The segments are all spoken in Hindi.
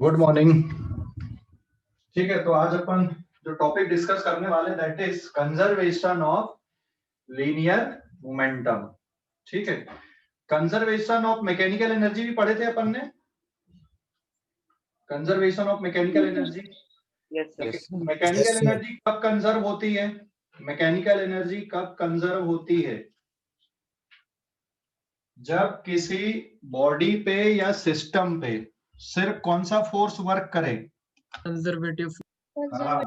Good morning. ठीक है, तो आज अपन जो टॉपिक डिस्कस करने वाले that is conservation of linear momentum. ठीक है, कंजर्वेशन ऑफ मैकेनिकल एनर्जी भी पढ़े थे अपन ने। Conservation of mechanical energy. Yes sir. Mechanical energy कब कंजर्व होती है? मैकेनिकल एनर्जी कब कंजर्व होती है? जब किसी बॉडी पे या सिस्टम पे सिर्फ कौन सा फोर्स वर्क करे? कंजर्वेटिव। हाँ,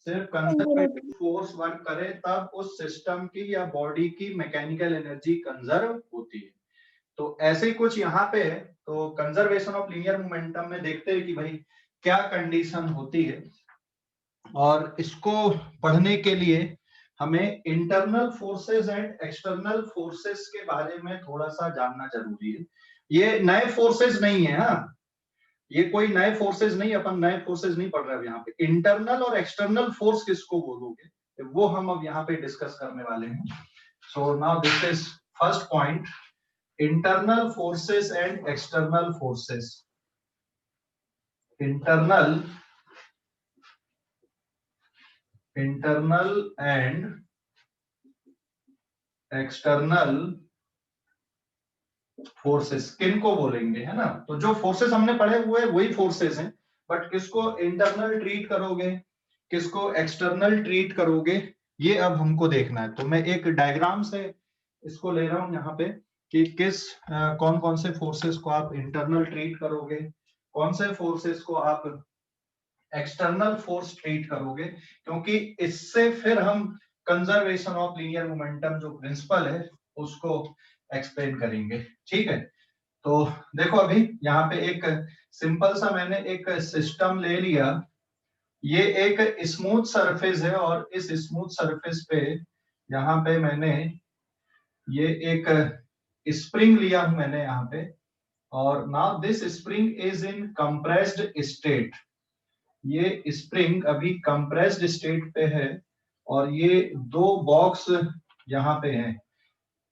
सिर्फ कंजर्वेटिव फोर्स वर्क करे तब उस सिस्टम की या बॉडी की मैकेनिकल एनर्जी कंजर्व होती है। तो ऐसे ही कुछ यहाँ पे है। तो कंजर्वेशन ऑफ लीनियर मोमेंटम में देखते हैं कि भाई क्या कंडीशन होती है, और इसको पढ़ने के लिए हमें internal forces and external forces के बारे में थोड़ा सा जानना जरूरी है। ये नए फोर्सेस नहीं है। हाँ, ये कोई नए फोर्सेस नहीं, अपन नए फोर्सेस नहीं पढ़ रहे हैं यहाँ पे। इंटरनल और एक्सटर्नल फोर्स किसको बोलोगे वो हम अब यहाँ पे डिस्कस करने वाले हैं। So now this is first point, internal forces and external forces. Internal and external forces किनको बोलेंगे, है ना? तो जो फोर्सेस हमने पढ़े हुए वही फोर्सेस हैं, बट किसको इंटरनल ट्रीट करोगे, किसको एक्सटर्नल ट्रीट करोगे, ये अब हमको देखना है। तो मैं एक डायग्राम से इसको ले रहा हूं यहाँ पे कि किस कौन कौन से फोर्सेस को आप इंटरनल ट्रीट करोगे, कौन से फोर्सेस को आप एक्सटर्नल फोर्स ट्रीट करोगे, क्योंकि इससे फिर हम कंजर्वेशन ऑफ लीनियर मोमेंटम जो प्रिंसिपल है उसको एक्सप्लेन करेंगे। ठीक है, तो देखो अभी यहाँ पे एक सिंपल सा मैंने एक सिस्टम ले लिया। ये एक स्मूथ सरफेस है और इस स्मूथ सरफेस पे यहाँ पे मैंने ये एक स्प्रिंग लिया हूं मैंने यहाँ पे, और now this spring is in compressed state. ये स्प्रिंग अभी कंप्रेस्ड स्टेट पे है और ये दो बॉक्स यहाँ पे हैं।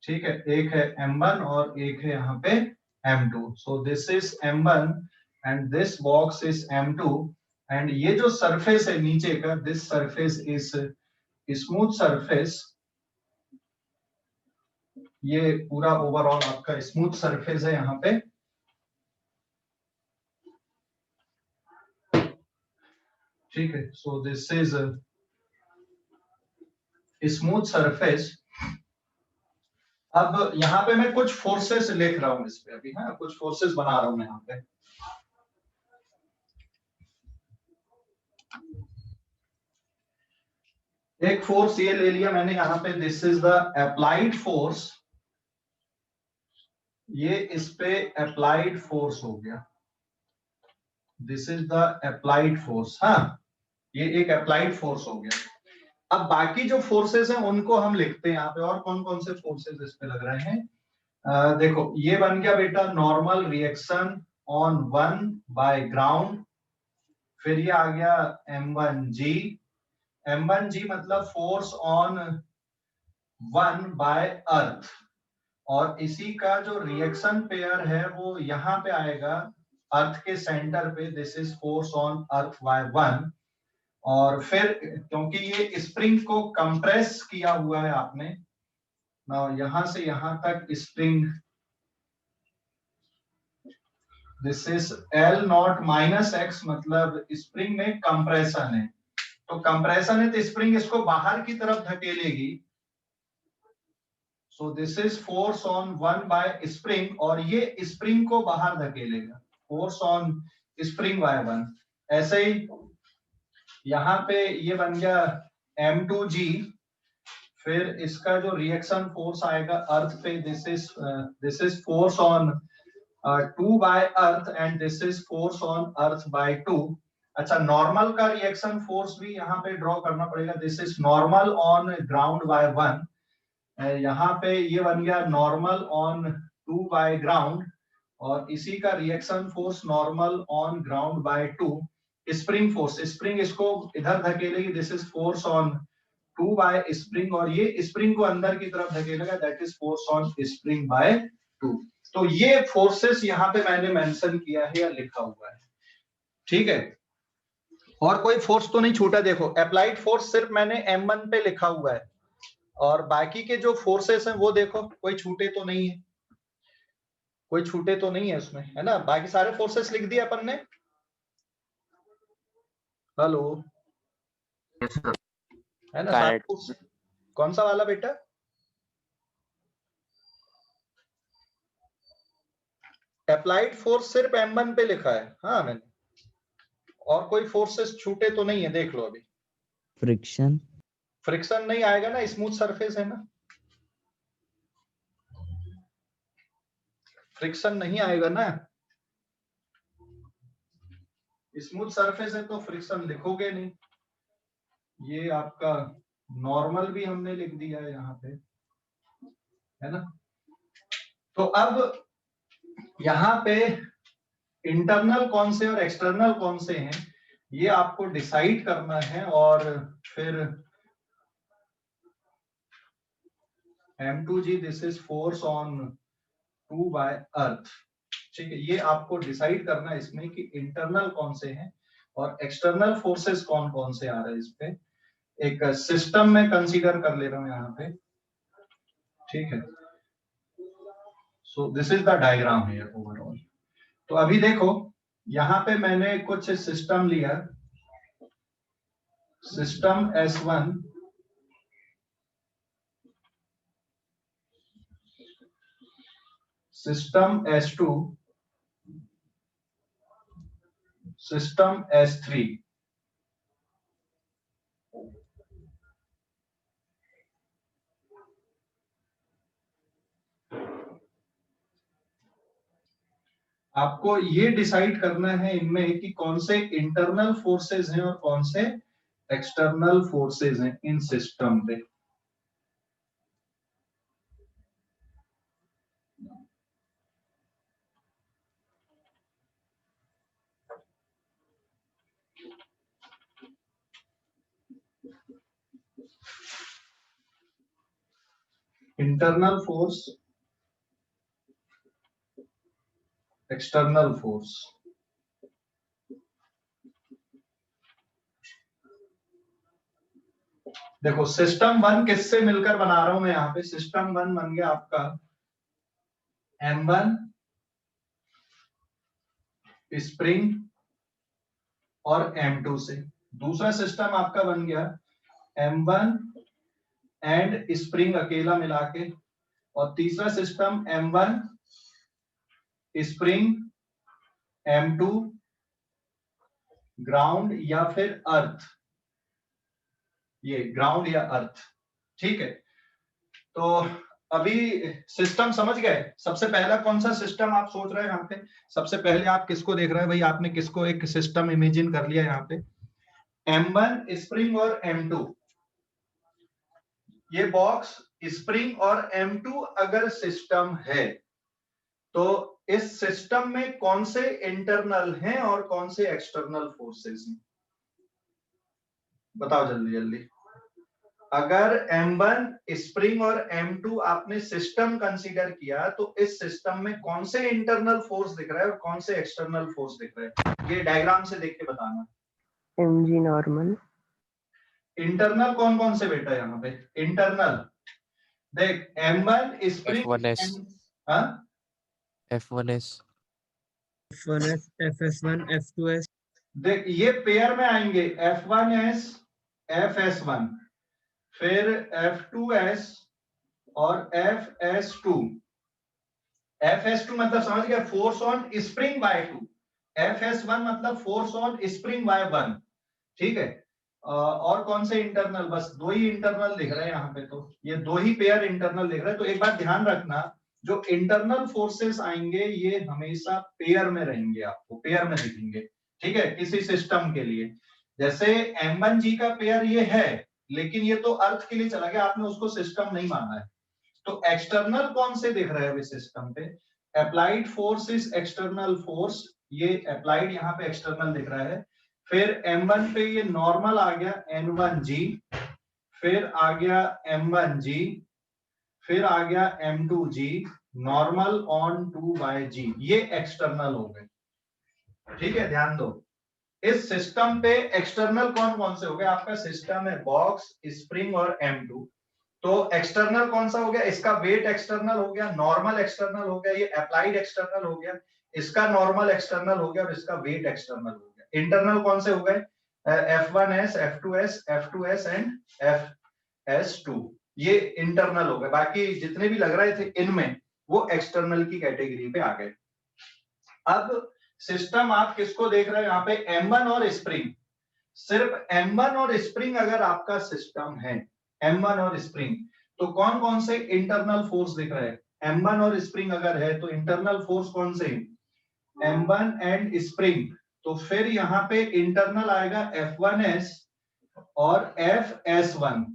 ठीक है, एक है M1 और एक है यहाँ पे M2। So this is M1 and this box is M2, and ये जो सरफेस है नीचे का, this surface is smooth surface. ये पूरा ओवरऑल आपका स्मूथ सरफेस है यहाँ पे। ठीक है, सो दिस इज स्मूथ सरफेस। अब यहाँ पे मैं कुछ फोर्सेस लिख रहा हूं इस पे अभी, हाँ, कुछ फोर्सेस बना रहा हूं मैं यहाँ पे। एक फोर्स ये ले लिया मैंने यहाँ पे, this is the applied force. ये इस पे अप्लाइड फोर्स हो गया, this is the applied force. हाँ, ये एक अप्लाइड फोर्स हो गया। अब बाकी जो फोर्सेस हैं उनको हम लिखते हैं यहाँ पे, और कौन कौन से फोर्सेस इस पे लग रहे हैं। देखो ये बन गया बेटा normal reaction on one bye ground. फिर ये आ गया M1G। M1G मतलब फोर्स ऑन वन बाय अर्थ, और इसी का जो रिएक्शन पेयर है वो यहाँ पे आएगा अर्थ के सेंटर पे, this is force on earth by one. और फिर क्योंकि ये स्प्रिंग को कंप्रेस किया हुआ है आपने, ना यहां से यहां तक spring, this is L not minus x, मतलब स्प्रिंग में कंप्रेशन है। तो कंप्रेशन है तो स्प्रिंग इसको बाहर की तरफ धकेलेगी। So this is force on one by spring, और ये स्प्रिंग को बाहर धकेलेगा, force on spring by one. ऐसे ही यहाँ पे ये बन गया M2G। फिर इसका जो रिएक्शन फोर्स आएगा अर्थ पे, this is force on two by earth, and this is force on earth by two. अच्छा, नॉर्मल का रिएक्शन फोर्स भी यहाँ पे ड्रॉ करना पड़ेगा, this is normal on ground by one. यहाँ पे ये बन गया normal on two by ground, और इसी का reaction force normal on ground by two. Spring force, spring इसको इधर धकेलेगी, this is force on two by spring, और ये स्प्रिंग को अंदर की तरफ धकेलेगा, that is force on spring by two. तो ये फोर्सेस यहाँ पे मैंने मेंशन किया है या लिखा हुआ है। ठीक है, और कोई फोर्स तो नहीं छूटा। देखो अप्लाइड फोर्स सिर्फ मैंने M1 पे लिखा हुआ है, और बाकी के जो फोर्सेस हैं वो देखो कोई छूटे तो नहीं है, कोई छूटे तो नहीं है उसमें, है ना। बाकी सारे फोर्सेस लिख दिए अपन ने। हेलो, है ना सारे फोर्स। कौन सा वाला बेटा? अप्लाइड फोर्स सिर्फ M1 पे लिखा है, हाँ मैंने, और कोई फोर्सेस छूटे तो नहीं है, देख लो अभी। फ्रिक्शन, फ्रिक्शन नहीं आएगा ना, स्मूथ सरफेस है ना, फ्रिक्शन नहीं आएगा ना, स्मूथ सरफेस है तो फ्रिक्शन लिखोगे नहीं। ये आपका नॉर्मल भी हमने लिख दिया है यहाँ पे, है ना। तो अब यहाँ पे इंटरनल कौन से और एक्सटर्नल कौन से हैं ये आपको डिसाइड करना है, और फिर M2G this is force on 2 by earth, ठीक है। ये आपको डिसाइड करना है इसमें कि इंटरनल कौन से हैं और एक्सटर्नल फोर्सेस कौन कौन से आ रहे हैं इस पे। एक सिस्टम में कंसीडर कर ले रहा हूं यहाँ पे, ठीक है। सो this is the diagram here overall. तो अभी देखो यहाँ पे मैंने कुछ सिस्टम लिया, system S1, system S2, system S3। आपको ये डिसाइड करना है इनमें कि कौन से इंटरनल फोर्सेस हैं और कौन से एक्सटर्नल फोर्सेस हैं इन सिस्टम पे। Internal force, external force. देखो सिस्टम 1 किससे मिलकर बना रहा हूं मैं यहाँ पे, सिस्टम 1 बन गया आपका M1 स्प्रिंग और M2 से। दूसरा सिस्टम आपका बन गया M1 एंड स्प्रिंग अकेला मिला के, और तीसरा system M1 spring M2 ground या फिर अर्थ, ये ग्राउंड या अर्थ, ठीक है। तो अभी सिस्टम समझ गए। सबसे पहला कौन सा सिस्टम आप सोच रहे हैं यहाँ पे? सबसे पहले आप किसको देख रहे हैं भाई? आपने किसको एक सिस्टम इमेजिन कर लिया यहाँ पे, M1 स्प्रिंग और M2। ये बॉक्स स्प्रिंग और M2 अगर सिस्टम है तो इस सिस्टम में कौन से इंटरनल हैं और कौन से एक्सटर्नल फोर्सेस हैं? बताओ जल्दी जल्दी। अगर M1 स्प्रिंग और M2 आपने सिस्टम कंसीडर किया तो इस सिस्टम में कौन से इंटरनल फोर्स दिख रहा है और कौन से एक्सटर्नल फोर्स दिख रहा है? ये डायग्राम से देख के बताना। mg normal. इंटरनल कौन कौन से बेटा यहाँ पे? इंटरनल देख M1 स्प्रिंग F1S, हाँ F1S, F1S, FS1, F2S, देख ये पेयर में आएंगे, F1S FS1, फिर F2S और FS2। FS2 मतलब समझ गया, force on spring bye 2। FS1 मतलब फोर्स ऑन स्प्रिंग बाय 1, ठीक है। और कौन से इंटरनल? बस दो ही इंटरनल दिख रहे हैं यहाँ पे, तो ये दो ही पेयर इंटरनल दिख रहे हैं। तो एक बात ध्यान रखना, जो इंटरनल फोर्सेस आएंगे ये हमेशा पेयर में रहेंगे, आपको पेयर में दिखेंगे, ठीक है, किसी सिस्टम के लिए। जैसे M1G का पेयर ये है, लेकिन ये तो अर्थ के लिए चला गया, आपने उसको सिस्टम नहीं माना है। तो एक्सटर्नल कौन से दिख रहे हैं सिस्टम पे? Applied force is external force, ये अप्लाइड यहाँ पे एक्सटर्नल दिख रहा है। फिर M1 पे ये नॉर्मल आ गया N1G, फिर आ गया M1G, फिर आ गया M2G, normal on 2 by G, ये एक्सटर्नल हो गए, ठीक है, ध्यान दो। इस सिस्टम पे एक्सटर्नल कौन कौन से हो गए? आपका सिस्टम है बॉक्स, स्प्रिंग और M2। तो एक्सटर्नल कौन सा हो गया? इसका वेट एक्सटर्नल हो गया, नॉर्मल एक्सटर्नल हो गया, ये अप्लाइड एक्सटर्नल हो गया, इसका नॉर्मल एक्सटर्नल हो गया और इसका वेट एक्सटर्नल हो गया। इंटरनल कौन से हो गए? F1s, F2s, F2s and FS2, ये इंटरनल हो गए। बाकी जितने भी लग रहे थे इनमें वो एक्सटर्नल की कैटेगरी पे आ गए। अब सिस्टम आप किसको देख रहे हो यहाँ पे? M1 और स्प्रिंग। सिर्फ M1 और स्प्रिंग अगर आपका सिस्टम है, M1 और स्प्रिंग, तो कौन कौन से इंटरनल फोर्स दिख रहे हैं? M1 और स्प्रिंग अगर है तो इंटरनल फोर्स कौन से? M1 and spring. तो फिर यहाँ पे इंटरनल आएगा F1s और FS1,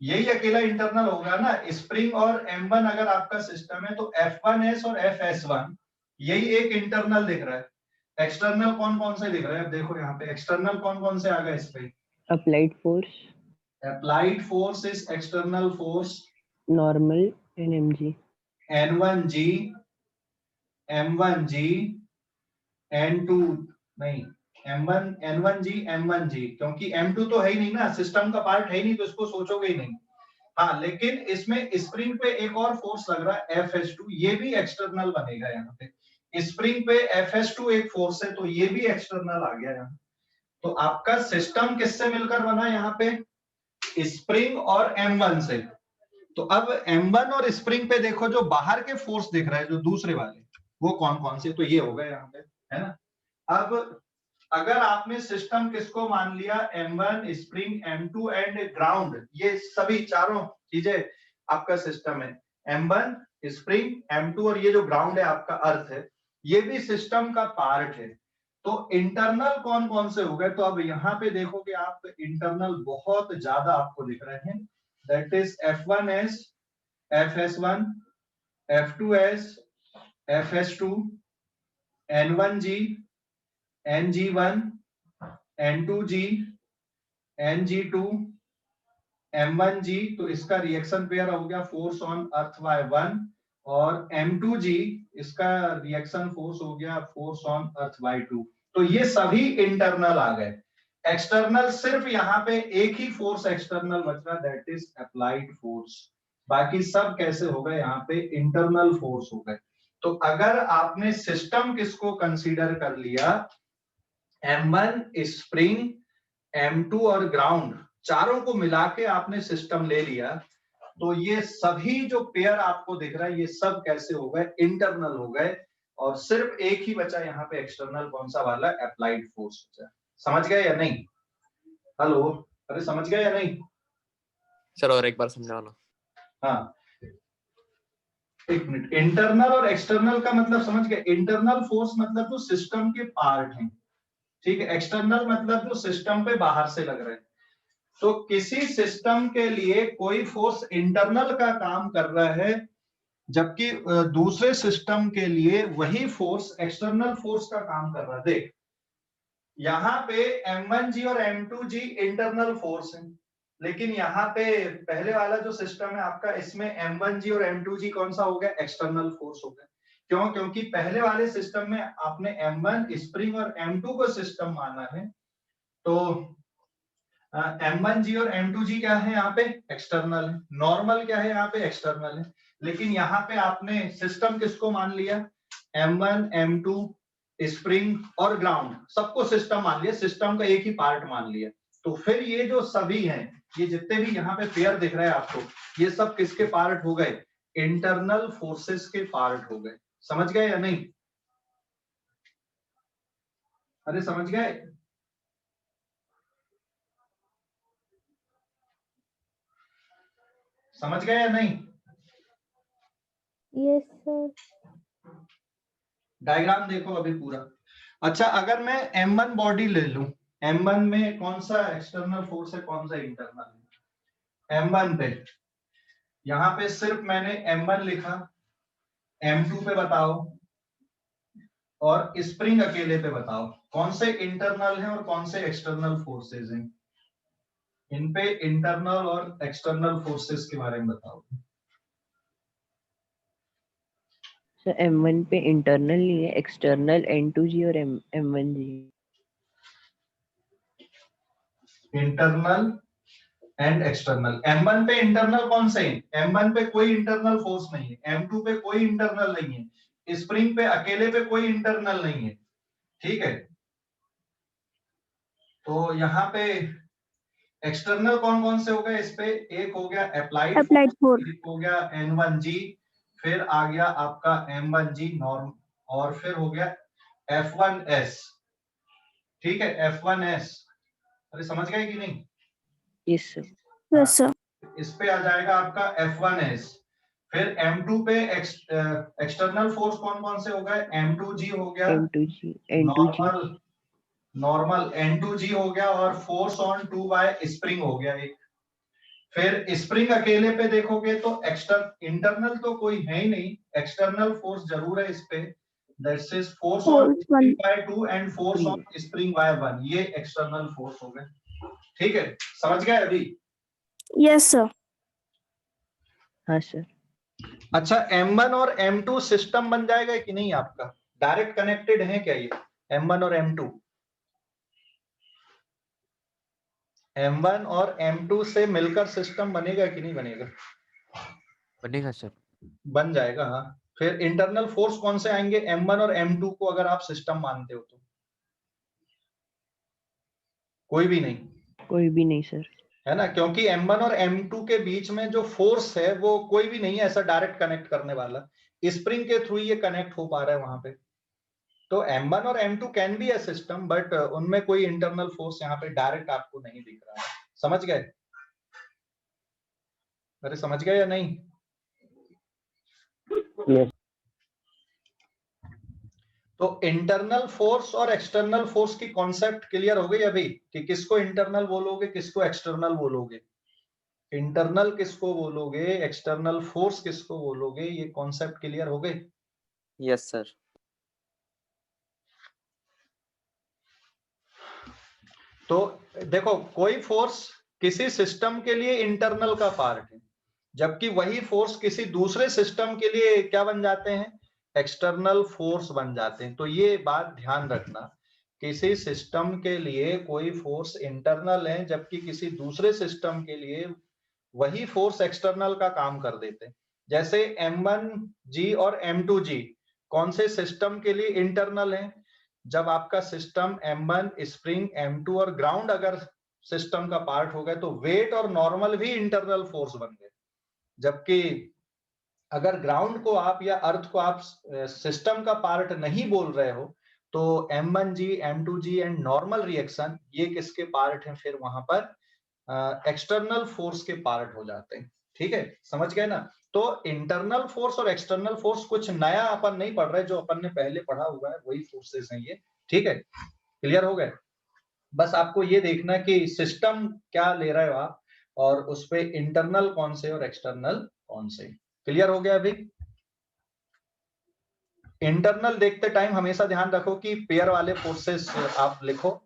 यही अकेला इंटरनल होगा ना। स्प्रिंग और M1 अगर आपका सिस्टम है तो F1s और FS1 यही एक इंटरनल दिख रहा है। एक्सटर्नल कौन कौन से दिख रहे हैं? अब देखो यहाँ पे एक्सटर्नल कौन कौन से आ गए इस पे? applied force, Applied force is external force, normal and mg, N1G, M1G, N2 नहीं, M1 N1G M1G, क्योंकि M2 तो है ही नहीं ना, सिस्टम का पार्ट है ही नहीं, तो इसको सोचोगे ही नहीं। हाँ, लेकिन इसमें स्प्रिंग पे एक और फोर्स लग रहा है FS2, ये भी एक्सटर्नल बनेगा यहाँ पे। स्प्रिंग पे FS2 एक फोर्स है, तो ये भी एक्सटर्नल आ गया यहाँ। तो आपका सिस्टम किससे मिलकर बना यहाँ पे? स्प्रिंग और M1 से। तो अब M1 और स्प्रिंग पे देखो, जो बाहर के फोर्स दिख रहा है, जो दूसरे वाले, वो कौन कौन से? तो ये हो गए यहाँ पे, है ना। अब अगर आपने सिस्टम किसको मान लिया? M1, spring, M2 and ground, ये सभी चारों चीजें आपका सिस्टम है। M1, स्प्रिंग, M2 और ये जो ग्राउंड है आपका अर्थ है, ये भी सिस्टम का पार्ट है। तो इंटरनल कौन कौन से हो गए? तो अब यहाँ पे देखोगे आप, इंटरनल बहुत ज्यादा आपको दिख रहे हैं। That is F1s, FS1, F2s, FS2, N1G, NG1, N2G, NG2, M1G, तो इसका रिएक्शन पेयर हो गया फोर्स ऑन अर्थ बाय 1, और M2G, इसका रिएक्शन फोर्स हो गया फोर्स ऑन अर्थ बाय 2। तो ये सभी इंटरनल आ गए। एक्सटर्नल सिर्फ यहाँ पे एक ही फोर्स एक्सटर्नल बच रहा, दैट इज अप्लाइड फोर्स। बाकी सब कैसे हो गए? यहाँ पे इंटरनल फोर्स हो गए। तो अगर आपने सिस्टम किसको कंसीडर कर लिया? M1, स्प्रिंग, M2 और ग्राउंड, चारों को मिला के आपने सिस्टम ले लिया, तो ये सभी जो पेयर आपको दिख रहा है, ये सब कैसे हो गए? इंटरनल हो गए। और सिर्फ एक ही बचा यहाँ पे एक्सटर्नल, कौन सा वाला? अप्लाइड फोर्स बचा। समझ गए या नहीं? हेलो, अरे समझ गए या नहीं? सर और एक बार समझाना। हाँ, एक मिनट। इंटरनल और एक्सटर्नल का मतलब समझ गए? इंटरनल फोर्स मतलब जो सिस्टम के पार्ट हैं, ठीक है। एक्सटर्नल मतलब जो सिस्टम पे बाहर से लग रहे हैं। तो किसी सिस्टम के लिए कोई फोर्स इंटरनल का काम कर रहा है, जबकि दूसरे सिस्टम के लिए वही फोर्स एक्सटर्नल फोर्स का काम कर रहा है। देख, यहाँ पे M1G और M2G इंटरनल फोर्स है, लेकिन यहाँ पे पहले वाला जो सिस्टम है आपका, इसमें M1G और M2G कौन सा हो गया? एक्सटर्नल फोर्स हो गया। क्यों? क्योंकि पहले वाले सिस्टम में आपने M1, स्प्रिंग और M2 को सिस्टम माना है, तो M1G और M2G क्या है यहाँ पे? एक्सटर्नल है। नॉर्मल क्या है यहाँ पे? एक्सटर्नल है। लेकिन यहाँ पे आपने सिस्टम किसको मान लिया? M1, M2, स्प्रिंग और ग्राउंड, सबको सिस्टम मान लिया, सिस्टम का एक ही पार्ट मान लिया। तो फिर ये जो सभी हैं, ये जितने भी यहाँ पे पेयर दिख रहे हैं आपको, ये सब किसके पार्ट हो गए? इंटरनल फोर्सेस के पार्ट हो गए। समझ गए या नहीं? अरे समझ गए? समझ गए या नहीं? Yes sir. डायग्राम देखो अभी पूरा। अच्छा, अगर मैं M1 बॉडी ले लूं, M1 में कौन सा एक्सटर्नल फोर्स है, कौन सा इंटरनल है? M1 पे, यहाँ पे सिर्फ मैंने M1 लिखा, M2 पे बताओ, और स्प्रिंग अकेले पे बताओ, कौन से इंटरनल है और कौन से एक्सटर्नल फोर्सेस हैं। इन पे इंटरनल और एक्सटर्नल फोर्सेस के बारे में बताओ। so M1 पे इंटरनल नहीं है, एक्सटर्नल N2G और M1G। Internal and external. M1 पे इंटरनल कौन से हैं? M1 पे कोई इंटरनल फोर्स नहीं है, M2 पे कोई इंटरनल नहीं है, स्प्रिंग पे अकेले पे कोई इंटरनल नहीं है, ठीक है। तो यहाँ पे एक्सटर्नल कौन कौन से हो गए इस पे? एक हो गया अप्लाइड Applied फोर्स, force. एक हो गया N1G, फिर आ गया आपका M1G नॉर्म, और फिर हो गया F1S, ठीक है, F1S। अरे समझ गए कि नहीं? Yes, sir. Yes, sir. इस पे आ जाएगा आपका F1S। फिर M2 पे एक्सटर्नल फोर्स कौन कौन से हो गए? M2G हो गया, N2G, N2G, नॉर्मल N2G हो गया, और फोर्स ऑन 2 बाय स्प्रिंग हो गया एक। फिर स्प्रिंग अकेले पे देखोगे तो इंटरनल तो कोई है ही नहीं, एक्सटर्नल फोर्स जरूर है इस पे, that's is force on Force spring 1. By 2 and force on spring by 1, ये एक्सटर्नल फोर्स हो गए, ठीक है। समझ गए अभी? Yes, sir. हाँ सर। अच्छा, M1 और M2 सिस्टम बन जाएगा कि नहीं आपका? डायरेक्ट कनेक्टेड है क्या ये M1 और M2? M1 और M2 से मिलकर सिस्टम बनेगा कि नहीं बनेगा? बनेगा सर। बन जाएगा, हाँ। फिर इंटरनल फोर्स कौन से आएंगे M1 और M2 को अगर आप सिस्टम मानते हो तो? कोई भी नहीं, कोई भी नहीं सर। है ना, क्योंकि M1 और M2 के बीच में जो फोर्स है वो कोई भी नहीं है ऐसा डायरेक्ट कनेक्ट करने वाला, स्प्रिंग के थ्रू ये कनेक्ट हो पा रहा है वहां पे। तो M1 और M2 can be a system, but उनमें कोई इंटरनल फोर्स यहाँ पे डायरेक्ट आपको नहीं दिख रहा है। समझ गए? अरे समझ गए या नहीं? Yes. तो इंटरनल फोर्स और एक्सटर्नल फोर्स की कॉन्सेप्ट क्लियर हो गई अभी, कि किसको इंटरनल बोलोगे, किसको एक्सटर्नल बोलोगे, इंटरनल किसको बोलोगे, एक्सटर्नल फोर्स किसको बोलोगे, ये कॉन्सेप्ट क्लियर हो गई? Yes sir. तो देखो, कोई फोर्स किसी सिस्टम के लिए इंटरनल का पार्ट है, जबकि वही फोर्स किसी दूसरे सिस्टम के लिए क्या बन जाते हैं? एक्सटर्नल फोर्स बन जाते हैं। तो ये बात ध्यान रखना, किसी सिस्टम के लिए कोई फोर्स इंटरनल है, जबकि किसी दूसरे सिस्टम के लिए वही फोर्स एक्सटर्नल का काम कर देते हैं। जैसे M1G और M2G कौन से सिस्टम के लिए इंटरनल है? जब आपका सिस्टम M1 स्प्रिंग, M2 और ग्राउंड अगर सिस्टम का पार्ट हो गए तो वेट और नॉर्मल भी इंटरनल फोर्स बन गए। जबकि अगर ग्राउंड को आप या अर्थ को आप सिस्टम का पार्ट नहीं बोल रहे हो तो M1G, M2G and normal reaction ये किसके पार्ट हैं? फिर वहां पर एक्सटर्नल फोर्स के पार्ट हो जाते हैं, ठीक है। समझ गए ना? तो इंटरनल फोर्स और एक्सटर्नल फोर्स कुछ नया अपन नहीं पढ़ रहे, जो अपन ने पहले पढ़ा हुआ है वही फोर्सेस हैं ये, ठीक है। क्लियर हो गए? बस आपको ये देखना कि सिस्टम क्या ले रहे हो आप, और उस पे इंटरनल कौन से और एक्सटर्नल कौन से। क्लियर हो गया अभी? इंटरनल देखते टाइम हमेशा ध्यान रखो कि पेयर वाले फोर्सेस आप लिखो,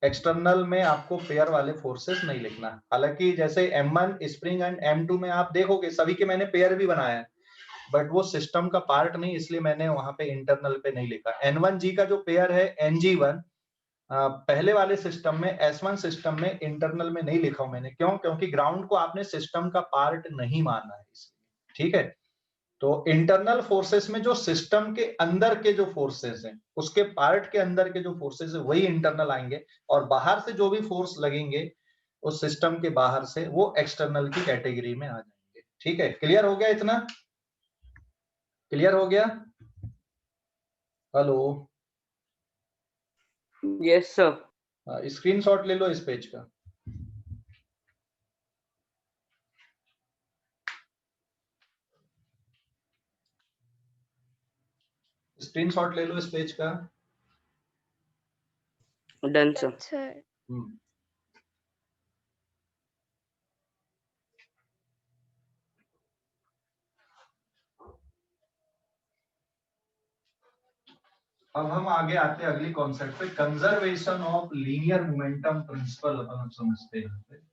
एक्सटर्नल में आपको पेयर वाले फोर्सेस नहीं लिखना। हालांकि जैसे M1 स्प्रिंग एंड M2 में आप देखोगे सभी के मैंने पेयर भी बनाया है, बट वो सिस्टम का पार्ट नहीं, इसलिए मैंने वहां पे इंटरनल पे नहीं लिखा। N1G का जो पेयर है NG1 पहले वाले सिस्टम में, S1 सिस्टम में इंटरनल में नहीं लिखा हूं मैंने। क्यों? क्योंकि ग्राउंड को आपने सिस्टम का पार्ट नहीं माना है इसलिए, ठीक है। तो इंटरनल फोर्सेस में जो सिस्टम के अंदर के जो फोर्सेस हैं, उसके पार्ट के अंदर के जो फोर्सेस है वही इंटरनल आएंगे, और बाहर से जो भी फोर्स लगेंगे उस सिस्टम के बाहर से, वो एक्सटर्नल की कैटेगरी में आ जाएंगे, ठीक है। क्लियर हो गया? इतना क्लियर हो गया? Hello, yes sir. स्क्रीनशॉट ले लो इस पेज का। स्क्रीनशॉट ले लो इस पेज का। Done sir. Sir. अब हम आगे आते हैं अगली कॉन्सेप्ट पे, conservation of linear momentum principle अपन समझते हैं।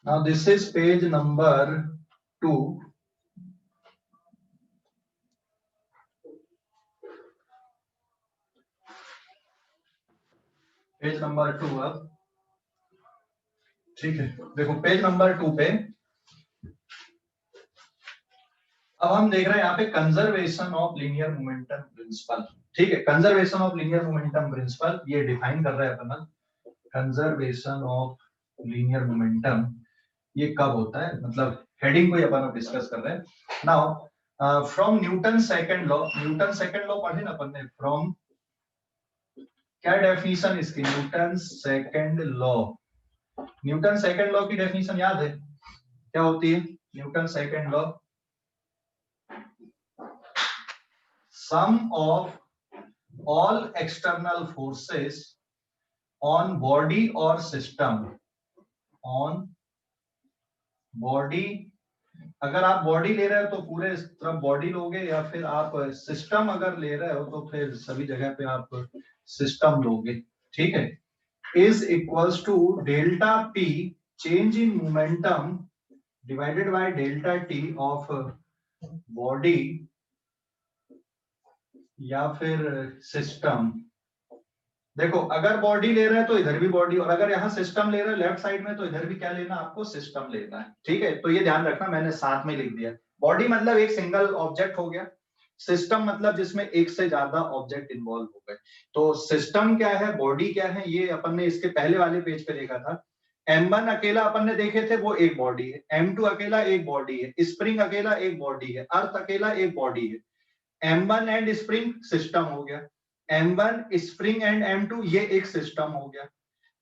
Now this is page number 2. Page number 2 अब ठीक है, देखो पेज नंबर 2 पे अब हम देख रहे हैं यहाँ पे conservation of linear momentum principle. ठीक है, conservation of linear momentum principle ये डिफाइन कर रहे हैं अपन। कंजर्वेशन ऑफ लीनियर मोमेंटम ये कब होता है, मतलब हेडिंग को अपन डिस्कस कर रहे हैं। Now from Newton second law, Newton second law पढ़े ना अपन ने, फ्रॉम क्या डेफिनेशन इसकी, Newton second law. Newton second law की डेफिनेशन याद है क्या होती है? Newton second law, sum of all external forces on body और सिस्टम, ऑन बॉडी, अगर आप बॉडी ले रहे हो तो पूरे तरफ बॉडी लोगे, या फिर आप सिस्टम अगर ले रहे हो तो फिर सभी जगह पे आप सिस्टम लोगे। ठीक है, is equals to delta P change in momentum divided by delta T of body या फिर सिस्टम। देखो अगर बॉडी ले रहे हैं तो इधर भी बॉडी, और अगर यहाँ सिस्टम ले रहे हैं लेफ्ट साइड में तो इधर भी क्या लेना, आपको सिस्टम लेना है। ठीक है, तो ये ध्यान रखना, मैंने साथ में लिख दिया। बॉडी मतलब एक सिंगल ऑब्जेक्ट हो गया, सिस्टम मतलब जिसमें एक से ज्यादा ऑब्जेक्ट इन्वॉल्व हो गए। तो सिस्टम क्या है, बॉडी क्या है, ये अपन ने इसके पहले वाले पेज पे देखा था। M1 अकेला अपन ने देखे थे, वो एक बॉडी है। M2 अकेला एक बॉडी है। स्प्रिंग अकेला एक बॉडी है। अर्थ अकेला एक बॉडी है। M1 एंड स्प्रिंग सिस्टम हो गया। M1 स्प्रिंग एंड M2 ये एक सिस्टम हो गया।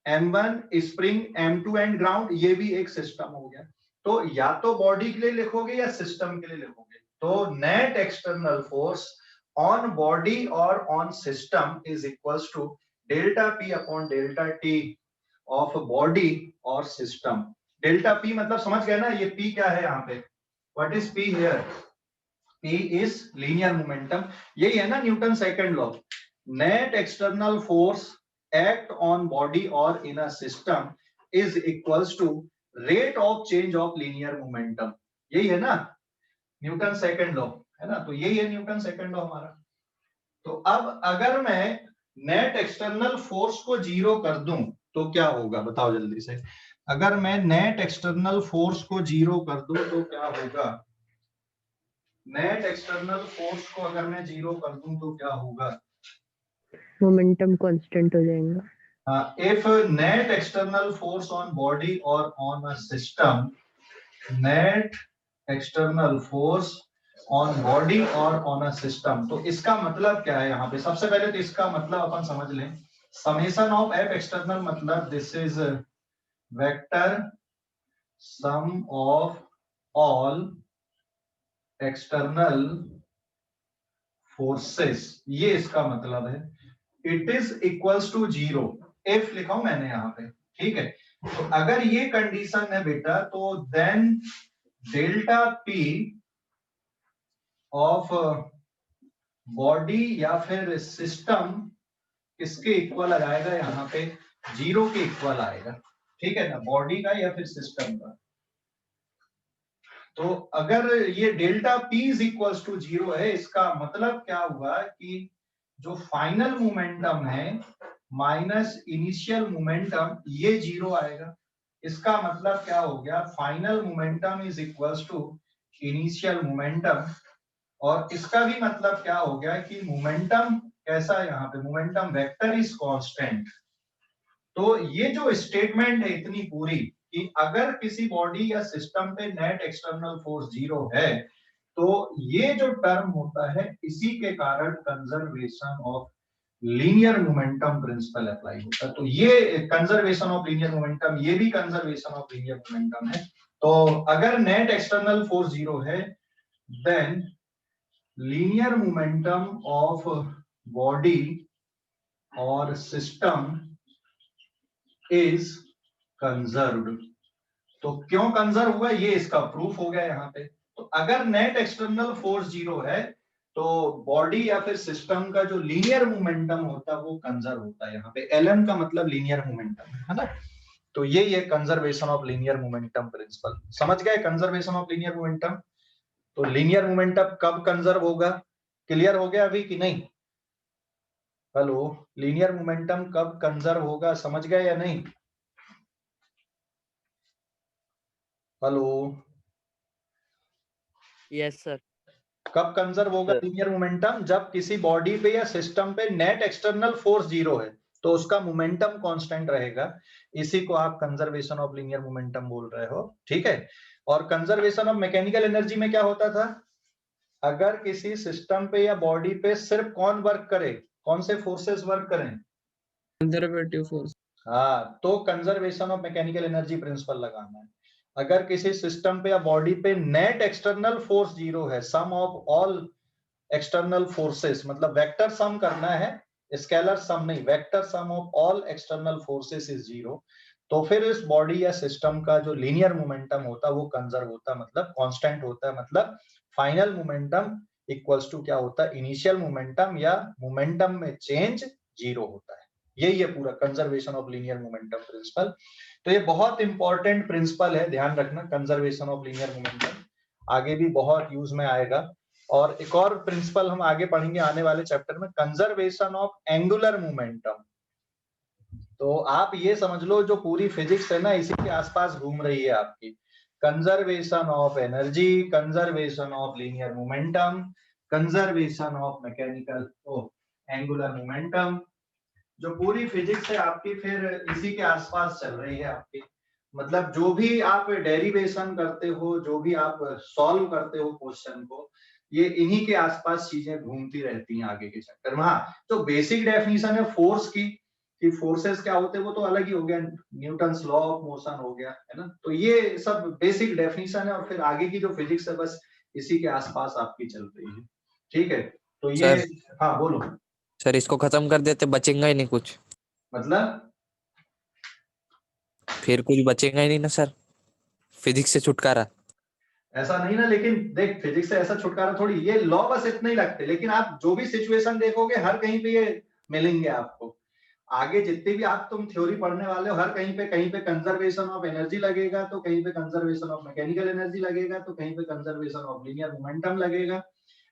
M1 spring M2 and ground ये भी एक सिस्टम हो गया। तो या तो बॉडी के लिए लिखोगे या सिस्टम के लिए लिखोगे। तो net external force on body और on system is equals to delta P upon delta T of body और सिस्टम। डेल्टा पी मतलब समझ गए ना, ये पी क्या है यहाँ पे, what is P here? P is linear momentum. यही है ना Newton second law, net external force act on body और in a system is equals to rate of change of linear momentum. यही है ना न्यूटन सेकंड लॉ, है ना? तो यही है न्यूटन सेकंड लॉ हमारा। तो अब अगर मैं नेट एक्सटर्नल फोर्स को जीरो कर दूं तो क्या होगा, बताओ जल्दी से। अगर मैं नेट एक्सटर्नल फोर्स को जीरो कर दूं तो क्या होगा? नेट एक्सटर्नल फोर्स को अगर मैं जीरो कर दूं तो क्या होगा? मोमेंटम कांस्टेंट हो जाएगा। If net external force on body और on a system, net external force on body और ऑन अ सिस्टम, तो इसका मतलब क्या है यहाँ पे? सबसे पहले तो इसका मतलब अपन समझ लें। समेशन ऑफ एफ एक्सटर्नल मतलब this is vector sum of all external forces, ये इसका मतलब है। It is equals to zero, F लिखा हूं मैंने यहाँ पे। ठीक है, तो अगर ये कंडीशन है बेटा तो then delta P of body या फिर सिस्टम किसके इक्वल आ जाएगा? यहाँ पे जीरो के इक्वल आएगा। ठीक है ना, बॉडी का या फिर सिस्टम का। तो अगर ये delta P is equals to zero है, इसका मतलब क्या हुआ कि जो फाइनल मोमेंटम है माइनस इनिशियल मोमेंटम ये जीरो आएगा। इसका मतलब क्या हो गया? Final momentum is equals to initial momentum. और इसका भी मतलब क्या हो गया कि मोमेंटम कैसा है यहाँ पे? Momentum vector is constant. तो ये जो स्टेटमेंट है इतनी पूरी कि अगर किसी बॉडी या सिस्टम पे नेट एक्सटर्नल फोर्स जीरो है तो ये जो टर्म होता है इसी के कारण conservation of linear momentum principal apply होता है। तो ये कंजर्वेशन ऑफ लीनियर मोमेंटम, ये भी कंजर्वेशन ऑफ लीनियर मोमेंटम है। तो अगर नेट एक्सटर्नल फोर्स जीरो है then linear momentum of body और सिस्टम इज कंजर्व्ड। तो क्यों कंजर्व हुआ, ये इसका प्रूफ हो गया यहाँ पे। तो अगर नेट एक्सटर्नल फोर्स जीरो है तो बॉडी या फिर सिस्टम का जो लीनियर मोमेंटम होता है वो कंजर्व होता है। यहाँ पे एलएम का मतलब लीनियर मोमेंटम है ना। तो ये conservation of linear momentum principle. समझ गए कंजर्वेशन ऑफ लीनियर मोमेंटम? तो लीनियर मोमेंटम कब कंजर्व होगा, क्लियर हो गया अभी कि नहीं? हेलो, लीनियर मोमेंटम कब कंजर्व होगा, समझ गए या नहीं? Hello, Yes, sir. कब कंजर्व होगा Sir. Linear momentum? जब किसी बॉडी पे या सिस्टम पे नेट एक्सटर्नल फोर्स जीरो है तो उसका मोमेंटम कांस्टेंट रहेगा। इसी को आप कंजर्वेशन ऑफ लीनियर मोमेंटम बोल रहे हो, ठीक है। और कंजर्वेशन ऑफ मैकेनिकल एनर्जी में क्या होता था? अगर किसी सिस्टम पे या बॉडी पे सिर्फ कौन वर्क करे, कौन से फोर्सेस वर्क करें? Conservative force. हाँ, तो conservation of mechanical energy principal लगाना है। अगर किसी सिस्टम पे या बॉडी पे नेट एक्सटर्नल फोर्स जीरो है, सम ऑफ ऑल एक्सटर्नल फोर्सेस, मतलब वेक्टर सम करना है, स्केलर सम नहीं, vector sum of all external forces is zero, तो फिर इस बॉडी या सिस्टम का जो लीनियर मोमेंटम होता है वो कंजर्व होता है, मतलब कांस्टेंट होता है, मतलब फाइनल मोमेंटम इक्वल्स टू क्या होता है, इनिशियल मोमेंटम या मोमेंटम में चेंज जीरो होता है। यही है पूरा conservation of linear momentum principle. तो ये बहुत इंपॉर्टेंट प्रिंसिपल है, ध्यान रखना, कंजर्वेशन ऑफ लीनियर मोमेंटम आगे भी बहुत यूज में आएगा। और एक और प्रिंसिपल हम आगे पढ़ेंगे आने वाले चैप्टर में, कंजर्वेशन ऑफ एंगुलर मोमेंटम। तो आप ये समझ लो जो पूरी फिजिक्स है ना इसी के आसपास घूम रही है आपकी। Conservation of energy, conservation of linear momentum, conservation of mechanical angular momentum, जो पूरी फिजिक्स है आपकी फिर इसी के आसपास चल रही है आपकी। मतलब जो भी आप डेरिवेशन करते हो, जो भी आप सॉल्व करते हो क्वेश्चन को, ये इन्हीं के आसपास चीजें घूमती रहती हैं आगे के चक्कर में। हाँ, जो बेसिक डेफिनेशन है फोर्स की, कि फोर्सेस क्या होते हैं वो तो अलग ही हो गया, न्यूटन्स लॉ ऑफ मोशन हो गया, है ना। तो ये सब बेसिक डेफिनेशन है और फिर आगे की जो फिजिक्स है बस इसी के आसपास आपकी चल रही है, ठीक है। तो ये हाँ बोलो सर, इसको खत्म कर देते बचेगा ही नहीं कुछ, मतलब फिर कुछ बचेगा ही नहीं ना सर, फिजिक्स से छुटकारा। ऐसा नहीं ना, लेकिन देख फिजिक्स से ऐसा छुटकारा थोड़ी, ये लॉ बस इतने ही लगते, लेकिन आप जो भी सिचुएशन देखोगे हर कहीं पे ये मिलेंगे आपको। आगे जितने भी आप तुम थ्योरी पढ़ने वाले हो हर कहीं पे कंजर्वेशन ऑफ एनर्जी लगेगा, तो कहीं पे कंजर्वेशन ऑफ मैकेनिकल एनर्जी लगेगा, तो कहीं पे कंजर्वेशन ऑफ लीनियर मोमेंटम लगेगा,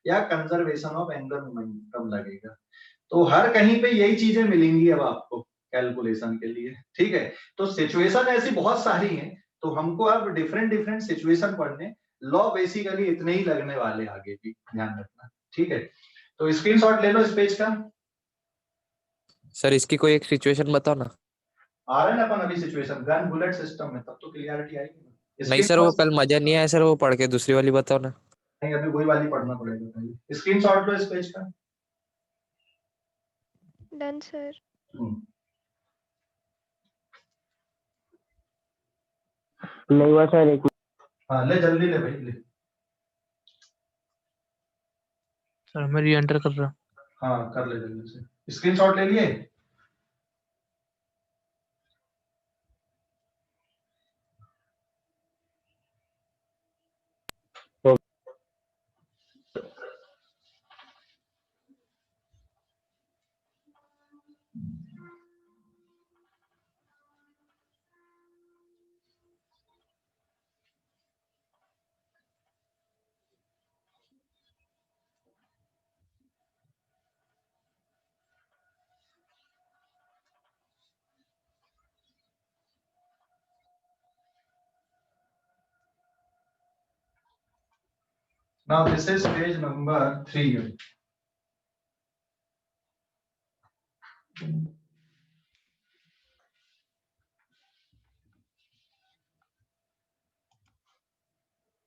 या कंजर्वेशन ऑफ एंगुलर मोमेंटम लगेगा। तो हर कहीं पे यही चीजें मिलेंगी अब आपको कैलकुलेशन के लिए, ठीक है। तो सिचुएशन ऐसी बहुत सारी हैं, तो हमको अब डिफरेंट डिफरेंट सिचुएशन पढ़ने, लॉ बेसिकली इतने ही लगने वाले आगे भी, ध्यान रखना, ठीक है। तो स्क्रीनशॉट ले लो इस पेज का। सर, इसकी कोई एक सिचुएशन बताओ ना। आ रहा है ना अपन अभी सिचुएशन गन बुलेट सिस्टम में, तब तो क्लियरिटी आएगी। नहीं सर, वो कल मजा नहीं आया सर, वो पढ़ के दूसरी वाली बताओ ना। नहीं, अभी वही वाली पढ़ना पड़ेगा पहले। स्क्रीनशॉट लो इस पेज का। Done, sir. नहीं हुआ सर, एक हाँ ले जल्दी ले भाई ले। सर मैं री एंटर कर रहा हूँ। हाँ कर ले जल्दी से। स्क्रीनशॉट ले लिए? Now this is page number 3.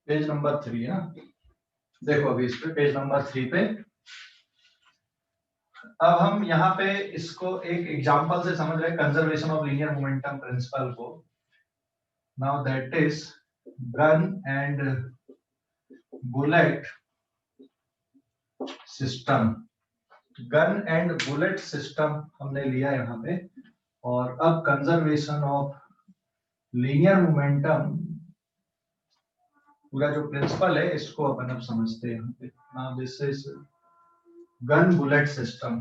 Page number 3 है ना, देखो अभी इस पे पेज नंबर 3 पे अब हम यहाँ पे इसको एक एग्जांपल से समझ रहे हैं, conservation of linear momentum principle को। Now that is gun and bullet system. Gun and bullet system हमने लिया यहाँ पे, और अब कंजर्वेशन ऑफ लीनियर मोमेंटम पूरा जो प्रिंसिपल है इसको अपन अब समझते हैं यहाँ पे। Now this is gun bullet system,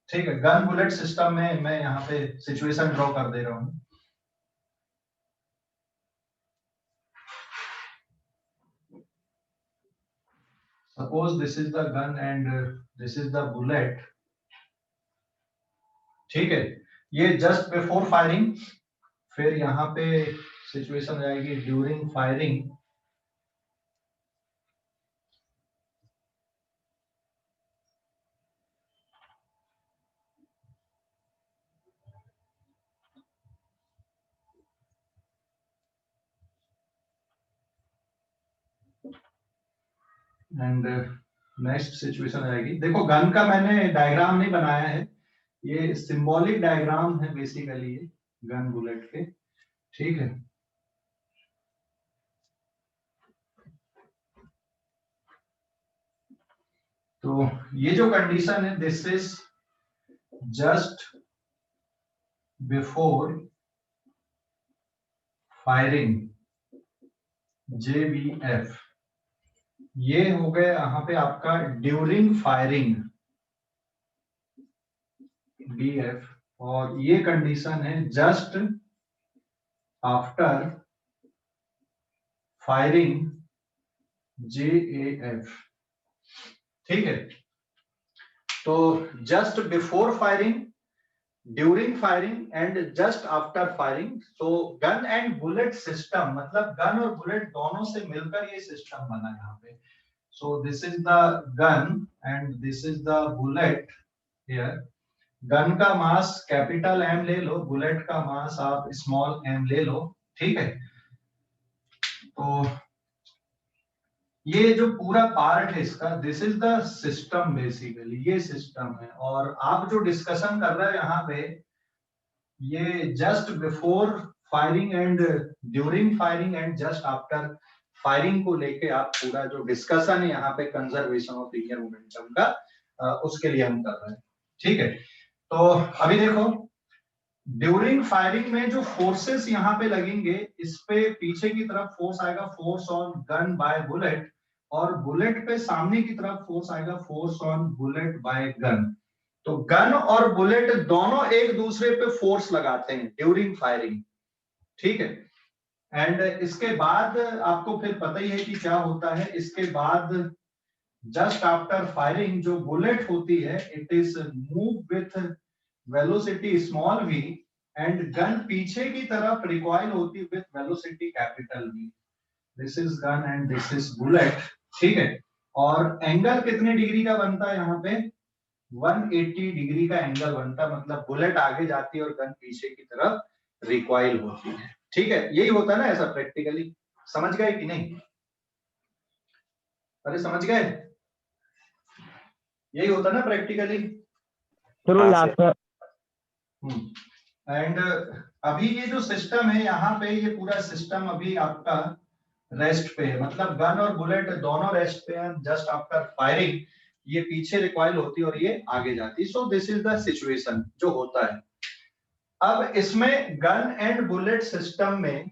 ठीक है। गन बुलेट सिस्टम में मैं यहाँ पे सिचुएशन ड्रॉ कर दे रहा हूँ। Suppose this is the gun and this is the bullet, ठीक है, ये जस्ट बिफोर फायरिंग, फिर यहाँ पे सिचुएशन आएगी during firing, and next situation आएगी। देखो गन का मैंने डायग्राम नहीं बनाया है, ये सिंबॉलिक डायग्राम है बेसिकली, ये गन बुलेट के, ठीक है। तो ये जो कंडीशन है, this is just before firing, JBF, ये हो गया यहाँ पे आपका ड्यूरिंग फायरिंग, BF, और ये कंडीशन है जस्ट आफ्टर फायरिंग, JAF, ठीक है। तो just before firing, during firing and just after firing. तो गन एंड बुलेट सिस्टम, मतलब गन और बुलेट दोनों से मिलकर ये सिस्टम बना यहाँ पे। सो this is the gun and this is the bullet here. Gun का मास कैपिटल M ले लो, बुलेट का मास आप स्मॉल m ले लो, ठीक है। तो ये जो पूरा पार्ट है इसका, this is the system basically, ये सिस्टम है। और आप जो डिस्कशन कर रहे हैं यहाँ पे, ये just before firing and during firing and just after firing को लेके आप पूरा जो डिस्कशन है यहाँ पे कंजर्वेशन ऑफ लीनियर मोमेंटम का, उसके लिए हम कर रहे हैं, ठीक है। तो अभी देखो ड्यूरिंग फायरिंग में जो फोर्सेस यहाँ पे लगेंगे, इस पे पीछे की तरफ फोर्स आएगा, force on gun by bullet, और बुलेट पे सामने की तरफ फोर्स आएगा, force on bullet by gun. तो गन और बुलेट दोनों एक दूसरे पे फोर्स लगाते हैं ड्यूरिंग फायरिंग, ठीक है। एंड इसके बाद आपको फिर पता ही है कि क्या होता है। इसके बाद जस्ट आफ्टर फायरिंग जो बुलेट होती है, it is move with velocity small v, and gun पीछे की तरफ रिकॉइल होती with velocity capital V। This is gun and this is bullet, ठीक है। और एंगल कितने डिग्री का बनता है यहाँ पे? 180 डिग्री का एंगल बनता है, मतलब बुलेट आगे जाती है और गन पीछे की तरफ रिकॉइल होती है, ठीक है। यही होता है ना ऐसा प्रैक्टिकली, समझ गए कि नहीं? अरे समझ गए, यही होता है ना प्रैक्टिकली। एंड अभी ये जो सिस्टम है यहाँ पे, ये पूरा सिस्टम अभी आपका रेस्ट पे है, मतलब गन और बुलेट दोनों रेस्ट पे हैं। जस्ट आफ्टर फायरिंग ये पीछे रिकॉइल होती है और ये आगे जाती है। सो दिस इज द सिचुएशन जो होता है। अब इसमें गन एंड बुलेट सिस्टम में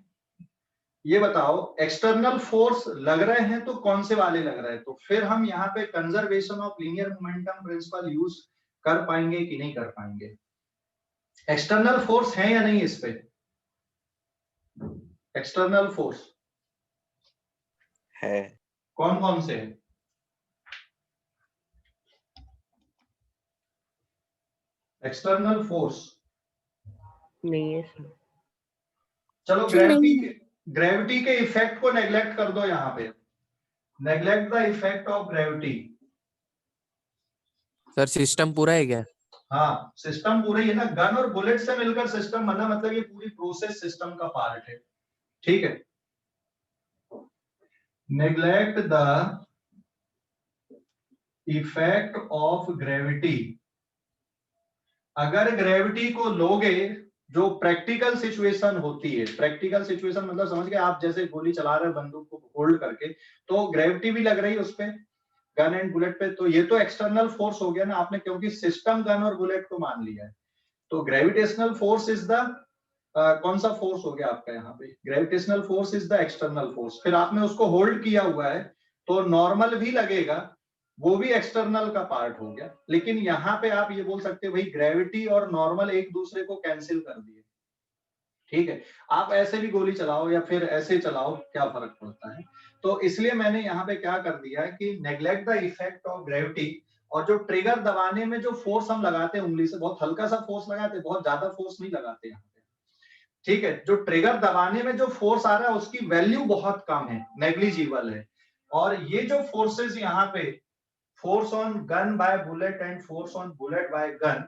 ये बताओ, एक्सटर्नल फोर्स लग रहे हैं तो कौन से वाले लग रहे हैं? तो फिर हम यहाँ पे conservation of linear momentum principal use कर पाएंगे कि नहीं कर पाएंगे? एक्सटर्नल फोर्स है या नहीं इस पे? एक्सटर्नल फोर्स है। कौन कौन से है? एक्सटर्नल फोर्स नहीं है सर। चलो ग्रेविटी के इफेक्ट को नेग्लेक्ट कर दो, यहाँ पे neglect the effect of gravity. Sir system पूरा है क्या? हाँ सिस्टम पूरा ही है ना, गन और बुलेट से मिलकर सिस्टम बना, मतलब ये पूरी प्रोसेस सिस्टम का पार्ट है, ठीक है। Neglect the effect of gravity. अगर ग्रेविटी को लोगे, जो प्रैक्टिकल सिचुएशन होती है, प्रैक्टिकल सिचुएशन मतलब समझ गए आप, जैसे गोली चला रहे बंदूक को होल्ड करके, तो ग्रेविटी भी लग रही है उस पे, गन एंड बुलेट पे। तो ये तो एक्सटर्नल फोर्स हो गया ना आपने, क्योंकि सिस्टम गन और बुलेट को मान लिया है। तो ग्रेविटेशनल फोर्स इज द कौन सा फोर्स हो गया आपका यहाँ पे? Gravitational force is the external force. फिर आपने उसको होल्ड किया हुआ है तो नॉर्मल भी लगेगा, वो भी एक्सटर्नल का पार्ट हो गया। लेकिन यहाँ पे आप ये बोल सकते हो भाई ग्रेविटी और नॉर्मल एक दूसरे को कैंसिल कर दिए, ठीक है। आप ऐसे भी गोली चलाओ या फिर ऐसे चलाओ, क्या फर्क पड़ता है? तो इसलिए मैंने यहाँ पे क्या कर दिया है कि neglect the effect of gravity, और जो ट्रिगर दबाने में जो फोर्स हम लगाते हैं उंगली से, बहुत हल्का सा फोर्स लगाते हैं, बहुत ज्यादा फोर्स नहीं लगाते यहाँ पे, ठीक है। जो ट्रिगर दबाने में जो फोर्स आ रहा है उसकी वैल्यू बहुत कम है, नेग्लिजिबल है। और ये जो फोर्सेस यहाँ पे, force on gun by bullet and force on bullet by gun,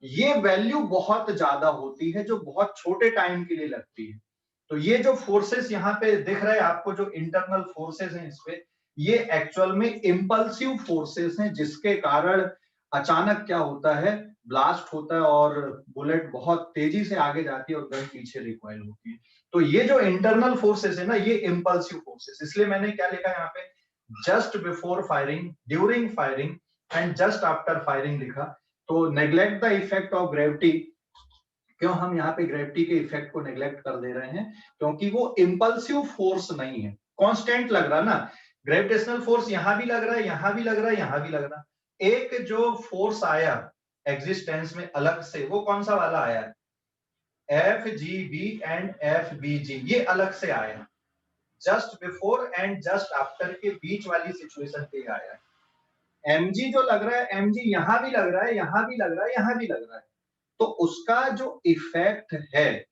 ये वैल्यू बहुत ज्यादा होती है जो बहुत छोटे टाइम के लिए लगती है। तो ये जो फोर्सेस यहाँ पे दिख रहे हैं आपको, जो इंटरनल फोर्सेस हैं इस पे, ये एक्चुअल में इंपल्सिव फोर्सेस हैं, जिसके कारण अचानक क्या होता है, ब्लास्ट होता है और बुलेट बहुत तेजी से आगे जाती है और गन पीछे रिकॉइल होती है। तो ये जो इंटरनल फोर्सेस है ना, ये इंपल्सिव फोर्सेस, इसलिए मैंने क्या लिखा यहाँ पे, just before firing, during firing and just after firing लिखा। तो neglect the effect of gravity, क्यों हम यहाँ पे ग्रेविटी के इफेक्ट को नेग्लेक्ट कर दे रहे हैं, क्योंकि वो इंपल्सिव फोर्स नहीं है, कांस्टेंट लग रहा ना, ग्रेविटेशनल फोर्स यहाँ भी लग रहा है, यहाँ भी लग रहा है, यहाँ भी लग रहा है। एक जो फोर्स आया एग्जिस्टेंस में अलग से, वो कौन सा वाला आया है, FGB एंड FBG, ये अलग से आया, just before and just after के बीच वाली सिचुएशन पे आया है। mg जो लग रहा है, mg यहां भी लग रहा है, यहां भी लग रहा है, यहां भी लग रहा है, तो उसका जो इफेक्ट है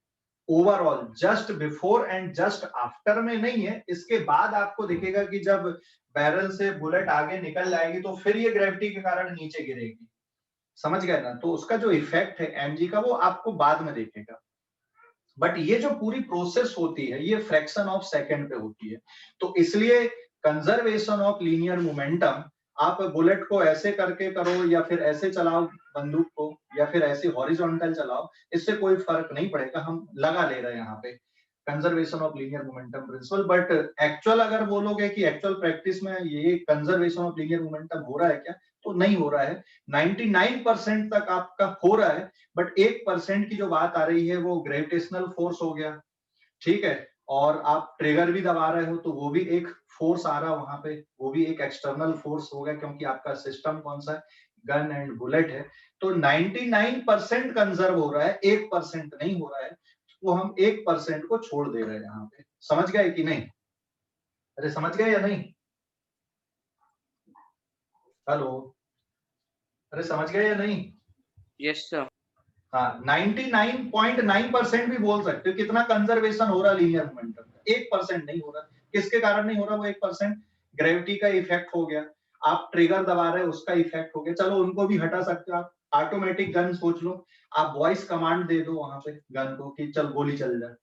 overall just before and just after में नहीं है। इसके बाद आपको दिखेगा कि जब बैरल से बुलेट आगे निकल जाएगी तो फिर ये ग्रेविटी के कारण नीचे गिरेगी, समझ गए ना। तो उसका जो इफेक्ट है mg का, वो आपको बाद में देखेगा, बट ये जो पूरी प्रोसेस होती है ये फ्रैक्शन ऑफ सेकंड पे होती है। तो इसलिए कंजर्वेशन ऑफ लीनियर मोमेंटम, आप बुलेट को ऐसे करके करो या फिर ऐसे चलाओ बंदूक को, या फिर ऐसे हॉरिजॉन्टल चलाओ, इससे कोई फर्क नहीं पड़ेगा, हम लगा ले रहे हैं यहाँ पे conservation of linear momentum principle. But actual अगर बोलोगे कि एक्चुअल प्रैक्टिस में ये कंजर्वेशन ऑफ लीनियर मोमेंटम हो रहा है क्या, तो नहीं हो रहा है। 99% तक आपका हो रहा है, बट 1% की जो बात आ रही है वो ग्रेविटेशनल फोर्स हो गया, ठीक है। और आप ट्रिगर भी दबा रहे हो तो वो भी एक फोर्स आ रहा है वहां पे, वो भी एक एक्सटर्नल फोर्स हो गया, क्योंकि आपका सिस्टम कौन सा है, गन एंड बुलेट है। तो 99% कंजर्व हो रहा है, 1% नहीं हो रहा है, वो हम 1% को छोड़ दे रहे हैं यहाँ पे। समझ गए कि नहीं, अरे समझ गए या नहीं, हेलो, अरे समझ गए या नहीं? Yes sir. हाँ, 99.9% भी बोल सकते हो कितना कंजर्वेशन हो रहा है लीनियर मोमेंटम का, 1% नहीं हो रहा। किसके कारण नहीं हो रहा वो 1%? ग्रेविटी का इफेक्ट हो गया, आप ट्रिगर दबा रहे हो उसका इफेक्ट हो गया। चलो उनको भी हटा सकते हो आप, ऑटोमेटिक गन सोच लो, आप वॉइस कमांड दे दो वहां पे गन को कि चल गोली चल जाए,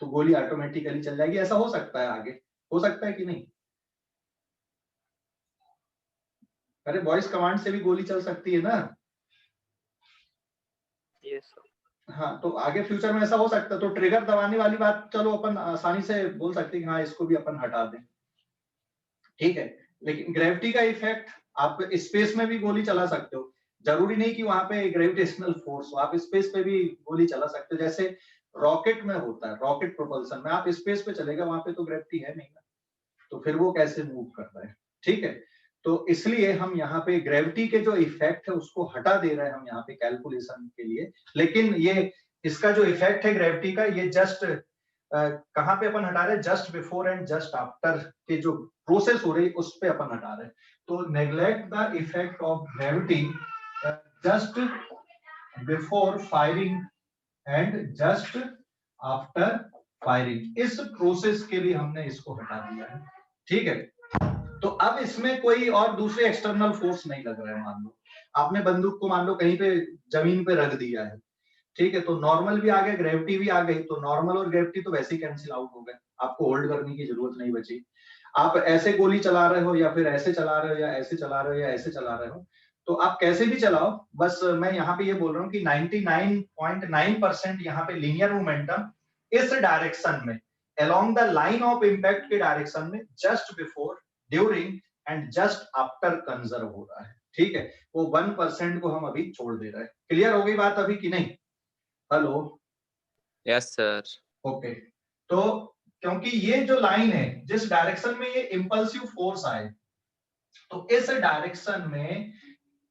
तो गोली ऑटोमेटिकली चल जाएगी। ऐसा हो सकता है आगे, हो सकता है कि नहीं? अरे वॉइस कमांड से भी गोली चल सकती है ना। Yes sir. हाँ, तो आगे फ्यूचर में ऐसा हो सकता है। तो ट्रिगर दबाने वाली बात चलो अपन आसानी से बोल सकते हैं कि हाँ इसको भी अपन हटा दें, ठीक है। लेकिन ग्रेविटी का इफेक्ट, आप स्पेस में भी गोली चला सकते हो, जरूरी नहीं कि वहां पे ग्रेविटेशनल फोर्स हो, आप स्पेस पे भी गोली चला सकते हो। जैसे रॉकेट में होता है, रॉकेट प्रोपल्सन में आप स्पेस पे चलेगा, वहां पे तो ग्रेविटी है नहीं ना, तो फिर वो कैसे मूव करता है, ठीक है। तो इसलिए हम यहाँ पे ग्रेविटी के जो इफेक्ट है उसको हटा दे रहे हैं हम यहाँ पे कैलकुलेशन के लिए। लेकिन ये इसका जो इफेक्ट है ग्रेविटी का, ये जस्ट कहाँ पे अपन हटा रहे हैं, just before and just after के जो प्रोसेस हो रही है उस पे अपन हटा रहे हैं। तो neglect the effect of gravity just before firing and just after firing, इस प्रोसेस के लिए हमने इसको हटा दिया है, ठीक है। तो अब इसमें कोई और दूसरे एक्सटर्नल फोर्स नहीं लग रहा है। मान लो आपने बंदूक को मान लो कहीं पे जमीन पे रख दिया है, ठीक है, तो नॉर्मल भी आ गया, ग्रेविटी भी आ गई, तो नॉर्मल और ग्रेविटी तो वैसे ही कैंसिल आउट हो गए, आपको होल्ड करने की जरूरत नहीं बची। आप ऐसे गोली चला रहे हो या फिर ऐसे चला रहे हो या ऐसे चला रहे हो या ऐसे चला रहे हो, तो आप कैसे भी चलाओ, बस मैं यहाँ पे ये बोल रहा हूँ कि 99.9% यहाँ पे लीनियर मोमेंटम इस डायरेक्शन में, along the line of impact के डायरेक्शन में, just before, during and just after conserve हो रहा है, ठीक है। वो 1% को हम अभी छोड़ दे रहे हैं। क्लियर हो गई बात अभी कि नहीं? Hello, yes sir. ओके। तो क्योंकि ये जो लाइन है जिस डायरेक्शन में ये इंपल्सिव फोर्स आए, तो इस डायरेक्शन में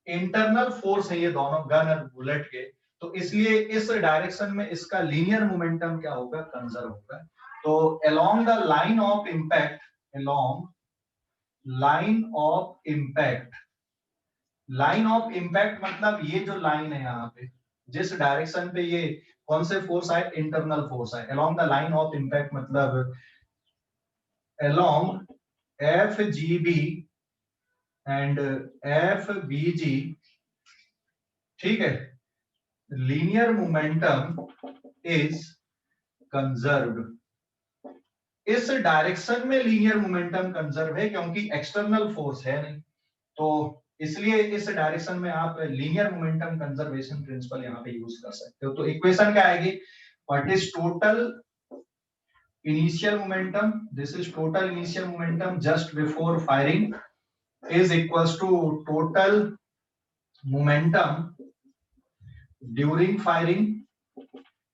इंटरनल फोर्स है ये दोनों गन और बुलेट के, तो इसलिए इस डायरेक्शन में इसका लीनियर मोमेंटम क्या होगा, कंजर्व होगा। तो along the line of impact along line of impact. Line of impact मतलब ये जो लाइन है यहाँ पे, जिस डायरेक्शन पे ये कौन से फोर्स आए, इंटरनल फोर्स आए, along the line of impact मतलब along FGB and FBG, ठीक है, लीनियर मोमेंटम इज कंजर्व्ड। इस डायरेक्शन में लीनियर मोमेंटम कंजर्व है क्योंकि एक्सटर्नल फोर्स है नहीं, तो इसलिए इस डायरेक्शन में आप लीनियर मोमेंटम कंजर्वेशन प्रिंसिपल यहाँ पे यूज कर सकते हो। तो इक्वेशन क्या आएगी, what is total initial momentum, this is total initial momentum just before firing is equals to total momentum during firing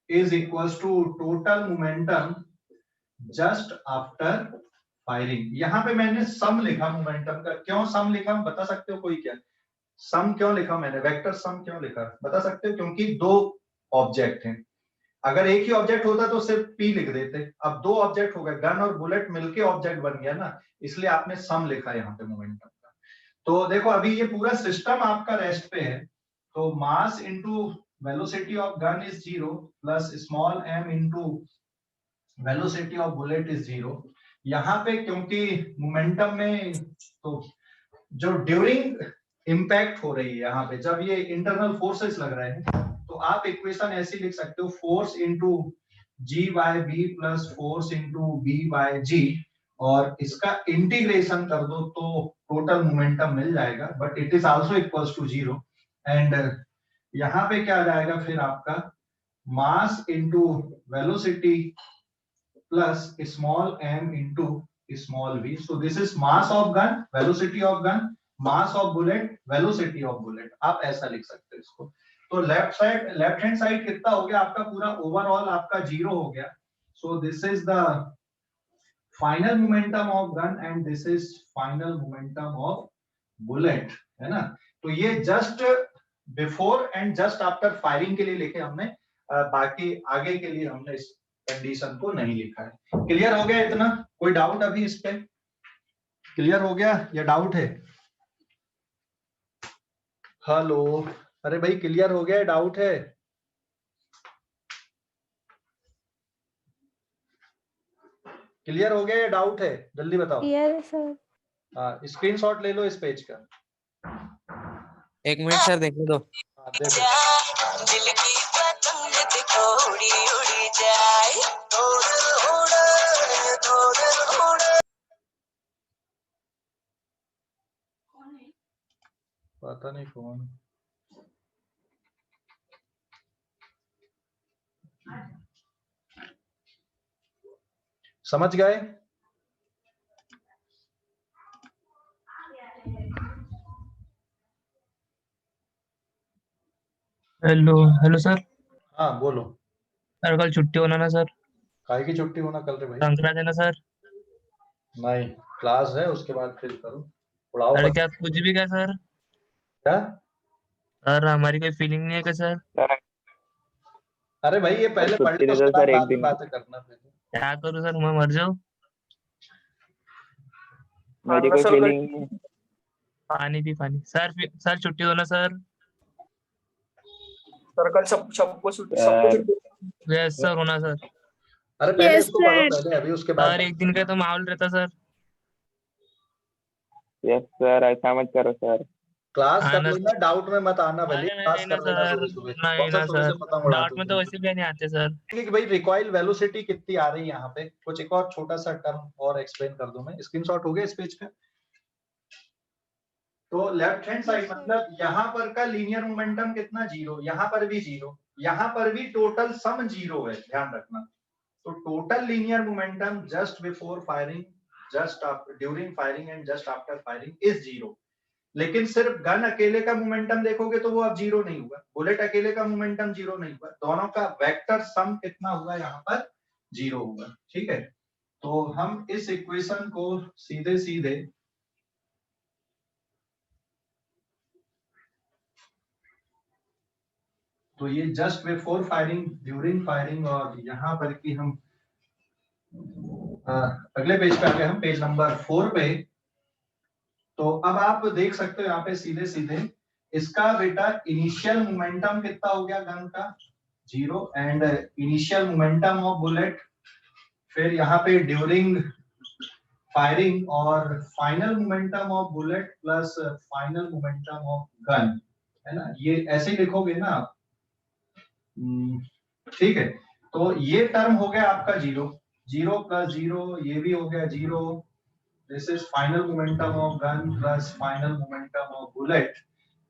is equals to total momentum just after firing. यहाँ पे मैंने सम लिखा मोमेंटम का, क्यों सम लिखा बता सकते हो कोई, क्या सम क्यों लिखा मैंने, वेक्टर सम क्यों लिखा बता सकते हो, क्योंकि दो ऑब्जेक्ट हैं, अगर एक ही ऑब्जेक्ट होता तो सिर्फ P लिख देते, अब दो ऑब्जेक्ट हो गए, गन और बुलेट मिलके ऑब्जेक्ट बन गया ना, इसलिए आपने सम लिखा यहाँ पे मोमेंटम का। तो देखो अभी ये पूरा सिस्टम आपका रेस्ट पे है, तो मास into velocity of gun is 0 plus small m into velocity of bullet is 0। यहाँ पे क्योंकि मोमेंटम में तो जो ड्यूरिंग इंपैक्ट हो रही है, यहाँ पे जब ये इंटरनल फोर्सेस लग रहे हैं, तो आप इक्वेशन ऐसी लिख सकते हो, force into G by B plus force into B by G, और इसका इंटीग्रेशन कर दो तो टोटल मोमेंटम मिल जाएगा, but it is also equals to 0। And यहाँ पे क्या आ जाएगा फिर आपका mass into velocity plus small m into small v. So this is mass of gun, velocity of gun, mass of bullet, velocity of bullet. आप ऐसा लिख सकते हो इसको। तो लेफ्ट हैंड साइड कितना हो गया आपका, पूरा ओवरऑल आपका 0 हो गया। So this is the final momentum of gun and this is final momentum of bullet, है ना। तो ये just before and just after firing के लिए लिखे हमने, बाकी आगे के लिए हमने इस कंडीशन को नहीं लिखा है। क्लियर हो गया इतना, कोई डाउट अभी इस पे, क्लियर हो गया या डाउट है? हेलो, अरे भाई क्लियर हो गया, डाउट है? क्लियर हो गया या डाउट है, जल्दी बताओ। Clear sir. हाँ, स्क्रीनशॉट ले लो इस पेज का। 1 मिनट सर देखने दो। हाँ, देखो। दिल की पतंग थोड़ी उड़ी जाए, पता नहीं कौन। समझ गए? Hello hello sir. हाँ बोलो। सर कल छुट्टी होना ना सर? काहे की छुट्टी होना कल रे भाई? संक्रांति देना सर। नहीं, क्लास है उसके बाद फिर करो, पढ़ाओ। सर क्या कुछ भी क्या सर? क्या? सर हमारी कोई फीलिंग नहीं है क्या सर? अरे भाई ये पहले पढ़ लो, उसके बाद बाद में बातें करना। क्या करूँ सर, मैं मर जाऊँ? मेरी कोई फीलिंग नहीं है। पानी भी पानी। सर छुट्टी दो ना सर। सर कल सबको छुट्टी। यस सर होना सर। अरे पहले Yes, इसको पढ़ो sir. पहले, अभी उसके बाद। सर एक दिन का तो माहौल रहता सर। यस सर, ऐसा मत करो सर। क्लास कर आना लेना, डाउट में मत आना भले, नहीं क्लास ना कर लेना सर, सुबह सुबह। नहीं कौन सा ना सुबह से सर, पतंग उड़ाते डाउट में तो वैसे भी नहीं आते सर। कि भाई रिकॉइल वेलोसिटी कितनी आ रही है यहाँ पे, कुछ एक और छोटा सा टर्म और एक्सप्लेन कर दूं मैं। स्क्रीनशॉट हो गया इस पेज का? तो लेफ्ट हैंड साइड मतलब यहाँ पर का लीनियर मोमेंटम कितना, 0, यहाँ पर भी 0, यहाँ पर भी टोटल सम 0 है, ध्यान रखना। तो total linear momentum just before firing, just during firing and just after firing is 0। लेकिन सिर्फ गन अकेले का मोमेंटम देखोगे तो वो अब 0 नहीं हुआ, बुलेट अकेले का मोमेंटम 0 नहीं हुआ, दोनों का वेक्टर सम कितना हुआ, यहाँ पर 0 हुआ। ठीक है, तो हम इस इक्वेशन को सीधे सीधे तो ये just before firing, during firing और यहाँ पर कि हम अगले पेज पे आ गए हम, पेज नंबर 4 पे। तो अब आप देख सकते हो यहाँ पे सीधे सीधे इसका बेटा इनिशियल मोमेंटम कितना हो गया गन का 0 and initial momentum of bullet, फिर यहाँ पे ड्यूरिंग फायरिंग और final momentum of bullet plus final momentum of gun, है ना, ये ऐसे ही लिखोगे ना आप। ठीक है, तो ये टर्म हो गया आपका 0, 0 प्लस 0, ये भी हो गया 0, this is final momentum of gun plus final momentum of bullet.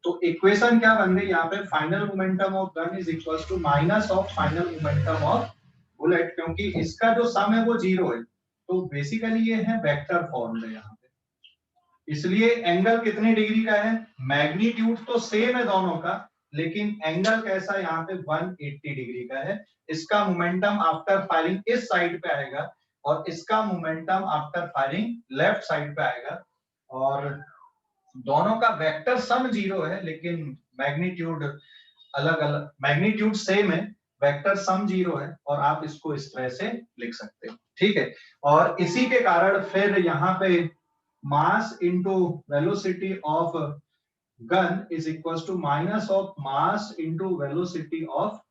तो इक्वेशन क्या बन गई यहाँ पे, final momentum of gun is equal to minus of final momentum of bullet, क्योंकि इसका जो सम है वो 0 है, तो बेसिकली ये है वेक्टर फॉर्म में यहाँ पे। इसलिए एंगल कितने डिग्री का है, मैग्नीट्यूड तो सेम है दोनों का, लेकिन एंगल कैसा यहाँ पे 180 डिग्री का है। इसका मोमेंटम आफ्टर फायरिंग इस साइड पे आएगा और इसका momentum after firing left side पे आएगा, और दोनों का वेक्टर सम 0 है लेकिन मैग्नीट्यूड अलग अलग, मैग्नीट्यूड सेम है, वेक्टर सम 0 है, और आप इसको इस तरह से लिख सकते हो। ठीक है, और इसी के कारण फिर यहाँ पे mass into velocity of gun is equal to minus of mass into velocity of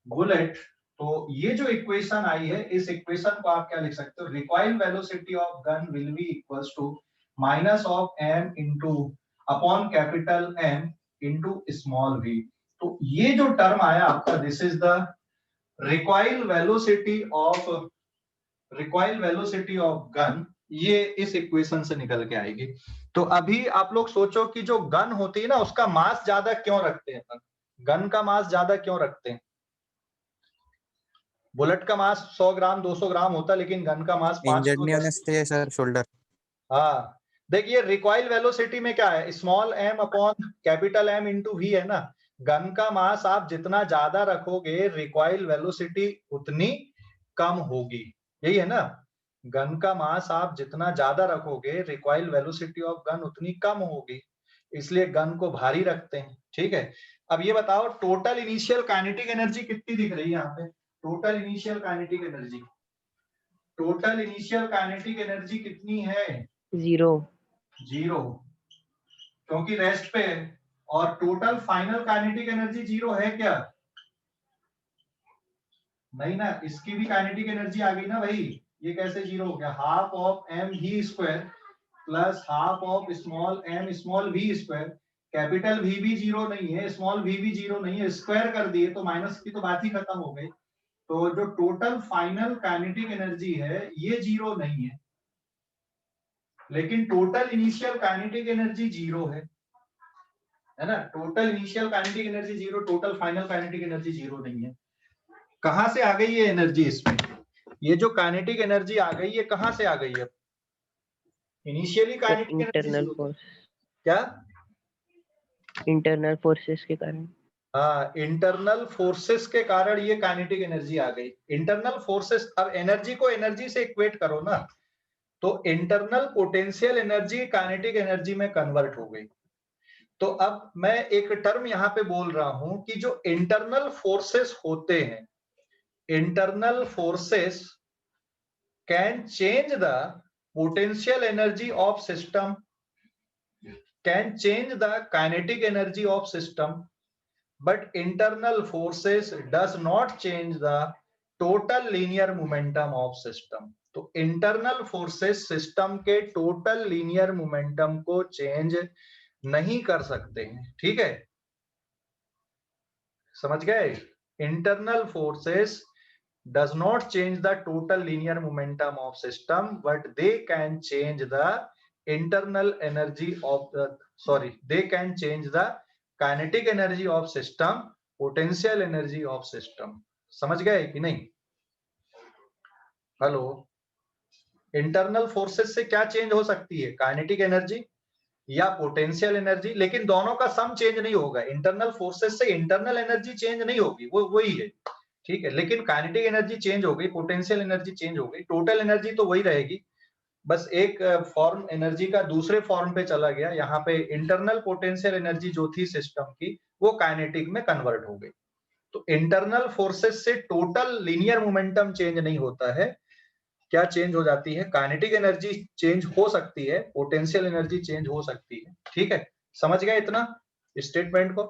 bullet. तो ये जो इक्वेशन आई है, इस इक्वेशन को आप क्या लिख सकते हो, recoil velocity of gun will be equal to minus of m into upon capital M into small v। तो ये जो टर्म आया आपका, this is the recoil velocity of gun, ये इस इक्वेशन से निकल के आएगी। तो अभी आप लोग सोचो कि जो गन होती है ना, उसका मास ज्यादा क्यों रखते हैं, गन का मास ज्यादा क्यों रखते हैं? बुलेट का मास 100 ग्राम 200 ग्राम होता है, लेकिन गन का मास 5 इंजर्ड नहीं होने से सर, शोल्डर। हाँ, देखिए रिकॉइल वेलोसिटी में क्या है, small m upon capital M into v है ना। गन का मास आप जितना ज्यादा रखोगे, रिकॉइल वेलोसिटी उतनी कम होगी, यही है ना। गन का मास आप जितना ज्यादा रखोगे, रिकॉइल वेलोसिटी ऑफ गन उतनी कम होगी, इसलिए गन को भारी रखते हैं। ठीक है, अब ये बताओ टोटल इनिशियल काइनेटिक एनर्जी कितनी दिख रही है यहाँ पे, total initial kinetic energy, total initial kinetic energy कितनी है, 0 क्योंकि रेस्ट पे है। और टोटल फाइनल काइनेटिक एनर्जी 0 है क्या, नहीं ना, इसकी भी काइनेटिक एनर्जी आ गई ना भाई, ये कैसे 0 हो गया, half of m v square plus half of small m small v square, capital V भी 0 नहीं है, स्मॉल v भी 0 नहीं है, स्क्वायर कर दिए तो माइनस की तो बात ही खत्म हो गई। तो जो टोटल फाइनल काइनेटिक एनर्जी है ये 0 नहीं है, लेकिन टोटल इनिशियल काइनेटिक एनर्जी 0 है ना। Total initial kinetic energy 0, total final kinetic energy 0 नहीं है। कहां से आ गई ये एनर्जी, इसमें ये जो काइनेटिक एनर्जी आ गई, ये कहां से आ गई है, initially kinetic internal energy force, क्या, इंटरनल फोर्सेस के कारण। हाँ, इंटरनल फोर्सेस के कारण ये काइनेटिक एनर्जी आ गई। इंटरनल फोर्सेस, अब एनर्जी को एनर्जी से इक्वेट करो ना, तो internal potential energy kinetic energy में कन्वर्ट हो गई। तो अब मैं एक टर्म यहां पे बोल रहा हूं कि जो इंटरनल फोर्सेस होते हैं, internal forces can change the potential energy of system, can change the kinetic energy of system, but internal forces does not change the total linear momentum of system। तो इंटरनल फोर्सेस सिस्टम के टोटल लीनियर मोमेंटम को चेंज नहीं कर सकते हैं। ठीक है, समझ गए, internal forces does not change the total linear momentum of system but they can change the internal energy of the, they can change the kinetic energy of system, potential energy of system. समझ गए कि नहीं, हेलो, इंटरनल फोर्सेस से क्या चेंज हो सकती है, काइनेटिक एनर्जी या पोटेंशियल एनर्जी, लेकिन दोनों का सम चेंज नहीं होगा। इंटरनल फोर्सेस से इंटरनल एनर्जी चेंज नहीं होगी, वो वही है। ठीक है, लेकिन काइनेटिक एनर्जी चेंज हो गई, पोटेंशियल एनर्जी चेंज हो गई, टोटल एनर्जी तो वही रहेगी, बस एक फॉर्म एनर्जी का दूसरे फॉर्म पे चला गया। यहाँ पे इंटरनल पोटेंशियल एनर्जी जो थी सिस्टम की, वो काइनेटिक में कन्वर्ट हो गई। तो इंटरनल फोर्सेस से टोटल लीनियर मोमेंटम चेंज नहीं होता है, क्या चेंज हो जाती है, काइनेटिक एनर्जी चेंज हो सकती है, पोटेंशियल एनर्जी चेंज हो सकती है। ठीक है, समझ गए इतना स्टेटमेंट को?